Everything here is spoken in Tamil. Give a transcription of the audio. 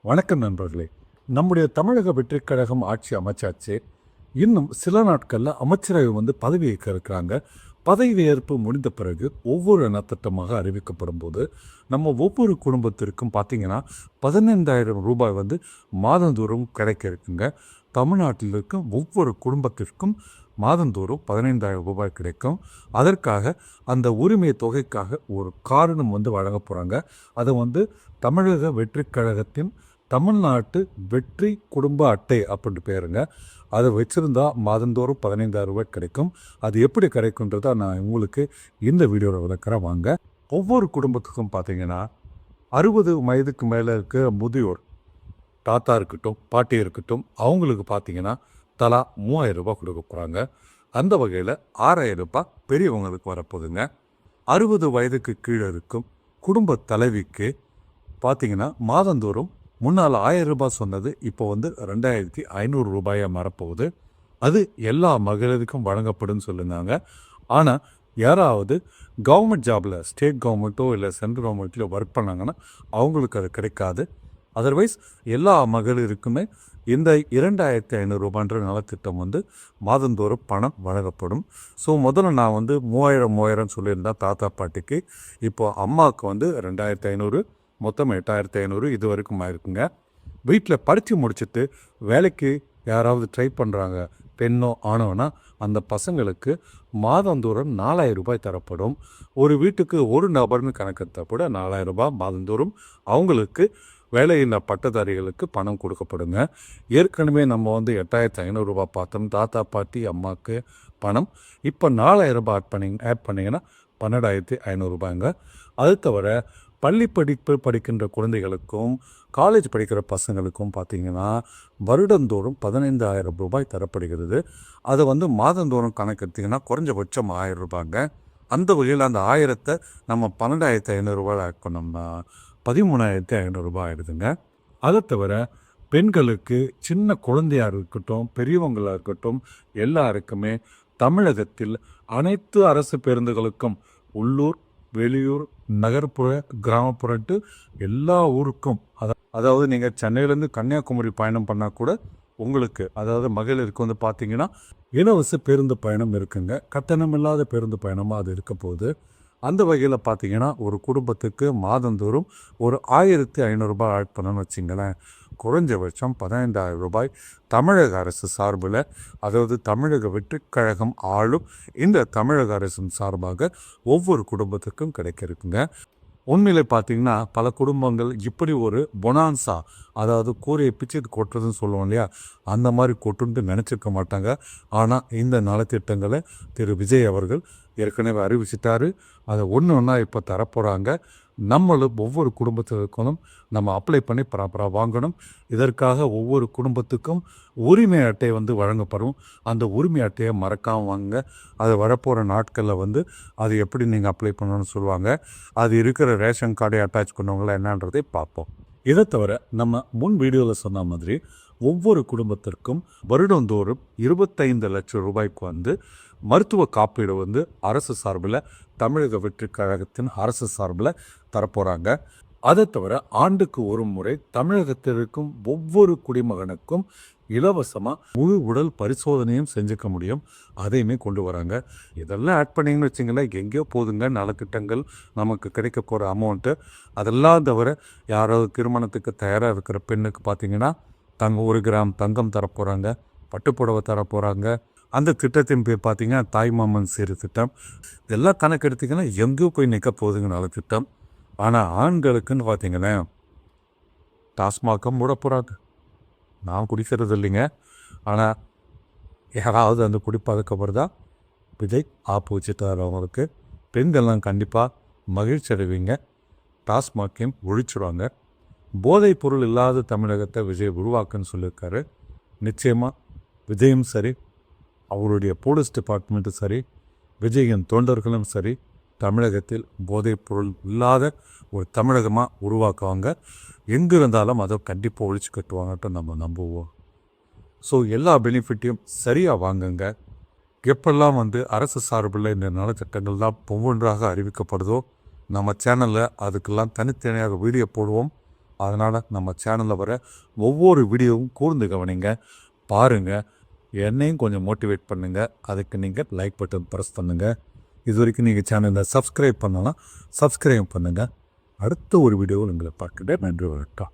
வணக்கம் நண்பர்களே. நம்முடைய தமிழக வெற்றிக் கழகம் ஆட்சி அமைச்சாச்சு. இன்னும் சில நாட்களில் அமைச்சரவை பதவியேற்க இருக்கிறாங்க. பதவியேற்பு முடிந்த பிறகு ஒவ்வொரு நலத்திட்டமாக அறிவிக்கப்படும் போது நம்ம ஒவ்வொரு குடும்பத்திற்கும் பார்த்தீங்கன்னா ரூபாய் 15,000 மாதந்தோறும் கிடைக்க இருக்குங்க. தமிழ்நாட்டில் இருக்கும் ஒவ்வொரு குடும்பத்திற்கும் மாதந்தோறும் 15,000 ரூபாய் கிடைக்கும். அதற்காக அந்த உரிமை தொகைக்காக ஒரு காரணம் வழங்க போகிறாங்க. அதை தமிழக வெற்றிக் கழகத்தின் தமிழ்நாட்டு வெற்றி குடும்ப அட்டை அப்படின்ட்டு பேருங்க. அதை வச்சுருந்தா மாதந்தோறும் 15,000 ரூபாய் கிடைக்கும். அது எப்படி கிடைக்குன்றதை நான் உங்களுக்கு இந்த வீடியோவில் விளக்குறேன் வாங்க. ஒவ்வொரு குடும்பத்துக்கும் பார்த்தீங்கன்னா 60 வயதுக்கு மேலே இருக்க முதியோர் தாத்தா இருக்கட்டும், பாட்டி இருக்கட்டும், அவங்களுக்கு பார்த்தீங்கன்னா தலா 3,000 ரூபாய் கொடுக்க போகிறாங்க. அந்த வகையில் 6,000 ரூபாய் பெரியவங்களுக்கு வரப்போகுதுங்க. 60 வயதுக்கு கீழே இருக்கும் குடும்ப தலைவிக்கு பார்த்தீங்கன்னா மாதந்தோறும் முன்னால் 1,000 ரூபாய் சொன்னது இப்போ 2,500 ரூபாயாக மாறப்போகுது. அது எல்லா மகளிருக்கும் வழங்கப்படும் சொல்லியிருந்தாங்க. ஆனால் யாராவது கவர்மெண்ட் ஜாபில் ஸ்டேட் கவர்மெண்ட்டோ இல்லை சென்ட்ரல் கவர்மெண்ட்லையோ ஒர்க் பண்ணாங்கன்னா அவங்களுக்கு அது கிடைக்காது. அதர்வைஸ் எல்லா மகளிருக்குமே இந்த 2,500 ரூபான்ற நலத்திட்டம் மாதந்தோறும் பணம் வழங்கப்படும். ஸோ முதல்ல நான் 3,000 சொல்லியிருந்தேன் தாத்தா பாட்டிக்கு. இப்போது அம்மாவுக்கு 2,500, மொத்தம் 8,500 இது வரைக்கும் ஆயிருக்குங்க. வீட்டில் படித்து முடிச்சுட்டு வேலைக்கு யாராவது ட்ரை பண்ணுறாங்க, பெண்ணோ ஆனோன்னா அந்த பசங்களுக்கு மாதந்தோறும் 4,000 ரூபாய் தரப்படும். ஒரு வீட்டுக்கு ஒரு நபர்னு கணக்கெடுத்தால் கூட 4,000 ரூபாய் மாதந்தோறும் அவங்களுக்கு வேலையில்லா பட்டதாரிகளுக்கு பணம் கொடுக்கப்படுங்க. ஏற்கனவே நம்ம 8,500 ரூபாய் பார்த்தோம் தாத்தா பாட்டி அம்மாவுக்கு பணம். இப்போ 4,000 ரூபாய் ஆட் பண்ணிங்கன்னா 12,500 ரூபாய்ங்க. அது தவிர பள்ளி படிப்பு படிக்கின்ற குழந்தைகளுக்கும் காலேஜ் படிக்கிற பசங்களுக்கும் பார்த்திங்கன்னா வருடந்தோறும் 15,000 ரூபாய் தரப்படுகிறது. அதை மாதந்தோறும் கணக்கெடுத்திங்கன்னா குறைஞ்சபட்சம் 1,000 ரூபாய்ங்க. அந்த வகையில் அந்த 1,000 நம்ம 12,500 ரூபாய் ஆட் பண்ணோம்னா 13,500 ரூபாய் ஆயிடுதுங்க. அதை தவிர பெண்களுக்கு சின்ன குழந்தையாக இருக்கட்டும், பெரியவங்களாக இருக்கட்டும், எல்லாருக்குமே தமிழகத்தில் அனைத்து அரசு பேருந்துகளுக்கும் உள்ளூர், வெளியூர், நகர்ப்புற, கிராமப்புறட்டு எல்லா ஊருக்கும் அதாவது நீங்கள் சென்னையிலேருந்து கன்னியாகுமரி பயணம் பண்ணால் கூட உங்களுக்கு அதாவது மகளிருக்கு பார்த்தீங்கன்னா இலவச பேருந்து பயணம் இருக்குங்க. கட்டணம் இல்லாத பேருந்து பயணமாக அது இருக்க போகுது. அந்த வகையில் பார்த்தீங்கன்னா ஒரு குடும்பத்துக்கு மாதந்தோறும் ஒரு 1,500 ரூபாய் ஆட் பண்ணணும்னு வச்சிங்களேன். குறைஞ்சபட்சம் 15,000 ரூபாய் தமிழக அரசு சார்பில், அதாவது தமிழக வெற்றிக் கழகம் ஆளும் இந்த தமிழக அரசின் சார்பாக ஒவ்வொரு குடும்பத்துக்கும் கிடைக்க இருக்குங்க. உண்மையிலே பார்த்தீங்கன்னா பல குடும்பங்கள் இப்படி ஒரு பொனான்சா, அதாவது கூரையை பிச்சு கொட்டுறதுன்னு சொல்லுவோம் இல்லையா, அந்த மாதிரி கொட்டுன்ட்டு நினச்சிருக்க மாட்டாங்க. ஆனால் இந்த நலத்திட்டங்களை திரு விஜய் அவர்கள் ஏற்கனவே அறிவிச்சிட்டாரு. அதை ஒன்று ஒன்றா இப்போ தரப்போகிறாங்க. நம்மளும் ஒவ்வொரு குடும்பத்திற்கும் நம்ம அப்ளை பண்ணி ப்ராப்பராக வாங்கணும். இதற்காக ஒவ்வொரு குடும்பத்துக்கும் உரிமை அட்டை வழங்கப்படும். அந்த உரிமை அட்டையை மறக்காமல் வாங்க. அது வரப்போகிற நாட்களில் அது எப்படி நீங்கள் அப்ளை பண்ணணும்னு சொல்லுவாங்க. அது இருக்கிற ரேஷன் கார்டை அட்டாச் பண்ணவங்களா என்னன்றதை பார்ப்போம். இதை தவிர நம்ம முன் வீடியோவில் சொன்ன மாதிரி ஒவ்வொரு குடும்பத்திற்கும் வருடந்தோறும் 25 லட்சம் ரூபாய்க்கு மருத்துவ காப்பீடு அரசு சார்பில், தமிழக வெற்றிக் கழகத்தின் அரசு சார்பில் தரப்போகிறாங்க. அதை தவிர ஆண்டுக்கு ஒரு முறை தமிழகத்தில் இருக்கும் ஒவ்வொரு குடிமகனுக்கும் இலவசமாக முழு உடல் பரிசோதனையும் செஞ்சுக்க முடியும். அதையுமே கொண்டு வராங்க. இதெல்லாம் ஆட் பண்ணிங்கன்னு வச்சிங்களேன், எங்கேயோ போதுங்க நலத்திட்டங்கள், நமக்கு கிடைக்க போகிற அமௌண்ட்டு. அதெல்லாம் தவிர யாராவது திருமணத்துக்கு தயாராக இருக்கிற பெண்ணுக்கு பார்த்திங்கன்னா 1 கிராம் தங்கம் தரப்போகிறாங்க, பட்டுப்புடவை தரப்போகிறாங்க. அந்த திட்டத்தின் பேர் பார்த்திங்கன்னா தாய்மாமன் சீர் திட்டம். இதெல்லாம் கணக்கு எடுத்திங்கன்னா எங்கேயோ போய் நிற்க போகுதுங்க நலத்திட்டம். ஆனால் ஆண்களுக்குன்னு பார்த்திங்களேன் டாஸ்மாகம் மூட போகிறாங்க. நான் குடிக்கிறது இல்லைங்க. ஆனால் யாராவது அந்த குடிப்பதுக்கப்புறம் தான் விஜய் ஆப்பு வச்சுட்டார் அவங்களுக்கு. பெண்கள்லாம் கண்டிப்பாக மகிழ்ச்சி அடைவீங்க. டாஸ்மாகையும் ஒழிச்சுடுவாங்க. போதைப் பொருள் இல்லாத தமிழகத்தை விஜய் உருவாக்குன்னு சொல்லியிருக்காரு. நிச்சயமாக விஜயும் சரி, அவருடைய போலீஸ் டிபார்ட்மெண்ட்டும் சரி, விஜயின் தொண்டர்களும் சரி, தமிழகத்தில் போதைப் பொருள் இல்லாத ஒரு தமிழகமாக உருவாக்குவாங்க. எங்கே இருந்தாலும் அதை கண்டிப்பாக ஒழிச்சு கட்டுவாங்கன்ட்டு நம்ம நம்புவோம். ஸோ எல்லா பெனிஃபிட்டையும் சரியாக வாங்குங்க. எப்பெல்லாம் அரசு சார்பில் இந்த நலத்திட்டங்கள்லாம் ஒவ்வொன்றாக அறிவிக்கப்படுதோ நம்ம சேனலில் அதுக்கெல்லாம் தனித்தனியாக வீடியோ போடுவோம். அதனால் நம்ம சேனலில் வர ஒவ்வொரு வீடியோவும் கூர்ந்து கவனிங்க, பாருங்கள், என்னையும் கொஞ்சம் மோட்டிவேட் பண்ணுங்கள். அதுக்கு நீங்கள் லைக் பட்டன் ப்ரெஸ் பண்ணுங்கள். இது வரைக்கும் நீங்கள் சேனலை சப்ஸ்கிரைப் பண்ணலாம், சப்ஸ்கிரைப் பண்ணுங்கள். அடுத்த ஒரு வீடியோவில் உங்களை பார்க்குறேன். நன்றி, வணக்கம்.